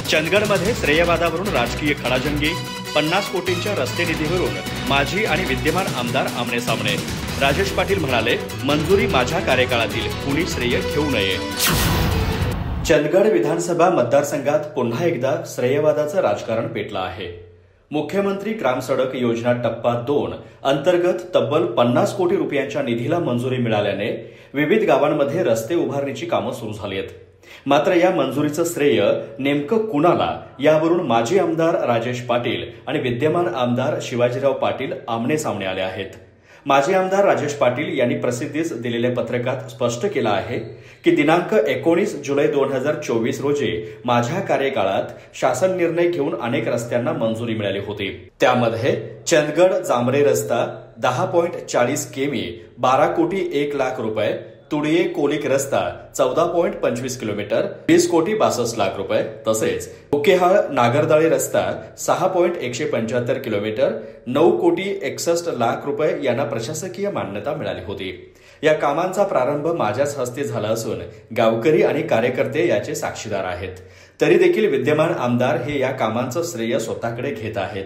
चंदगडमध्ये श्रेयवादावरून राजकीय खडाजंगी, 50 कोटींच्या रस्ते निधीवरून माजी आणि विद्यमान आमदार आमनेसामने। राजेश पाटील म्हणाले, मंजुरी माझ्या कार्यकाळातील, कुणी श्रेय घेऊ नये। चंदगड विधानसभा मतदारसंघात पुन्हा एकदा श्रेयवादाचं राजकारण पेटलं आहे। मुख्यमंत्री ग्राम सडक योजना टप्पा 2 अंतर्गत तब्बल 50 कोटी रुपयांच्या निधीला मंजुरी मिळाल्याने विविध गावांमध्ये रस्ते उभारणीची कामं सुरू झाली आहेत। मात्र या मंजुरीचं श्रेय नेमकं कुणाला, यावरून माजी आमदार राजेश पाटील आणि विद्यमान आमदार शिवाजीराव पाटील आमने-सामने आले आहेत। माजी आमदार राजेश पाटील यांनी प्रसिद्धीस दिलेल्या पत्रकात स्पष्ट केलं आहे की दिनांक 19 जुलै 2024 रोजी माझ्या कार्यकाळात शासन निर्णय घेऊन अनेक रस्त्यांना मंजुरी मिळाली होती। त्यामध्ये चंदगड जांभरे रस्ता 10.40 किमी 12 कोटी 1 लाख रुपये, तुडिये कोलिक रस्ता 14.25 किलोमीटर 20 कोटी 62 लाख रुपये, तसेच उकेहाळ नागरदाळे रस्ता 6.175 किलोमीटर 9 कोटी 61 लाख रुपये यांना प्रशासकीय मान्यता मिळाली होती। या कामांचा प्रारंभ माझ्याच हस्ते झाला असून गावकरी आणि कार्यकर्ते याचे साक्षीदार आहेत। तरी देखील विद्यमान आमदार हे या कामांचं श्रेय स्वतःकडे घेत आहेत,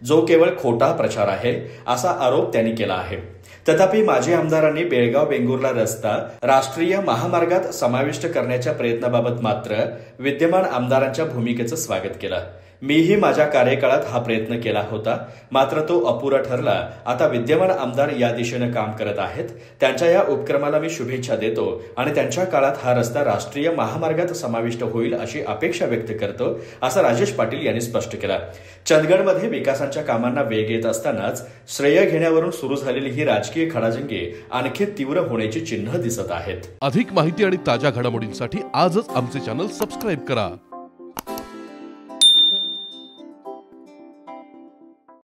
जो केवळ खोटा प्रचार आहे असा आरोप त्यांनी केला आहे। तथापि माजी आमदारांनी बेळगाव वेंगुर्ला रस्ता राष्ट्रीय महामार्गात समाविष्ट करण्याच्या प्रयत्नाबाबत मात्र विद्यमान आमदारांच्या भूमिकेचं स्वागत केलं। मीही माझ्या कार्यकाळात हा प्रयत्न केला होता, मात्र तो अपुरा ठरला। आता विद्यमान आमदार या दिशेनं काम करत आहेत, त्यांच्या या उपक्रमाला मी शुभेच्छा देतो आणि त्यांच्या काळात हा रस्ता राष्ट्रीय महामार्गात समाविष्ट होईल अशी अपेक्षा व्यक्त करतो, असं राजेश पाटील यांनी स्पष्ट केलं। चंदगडमध्ये विकासाच्या कामांना वेग येत असतानाच श्रेय घेण्यावरून सुरू झालेली ही राजकीय खडाजंगी आणखी तीव्र होण्याची चिन्ह दिसत आहेत। अधिक माहिती आणि ताज्या घडामोडींसाठी आजच आमचे चॅनल सबस्क्राइब करा।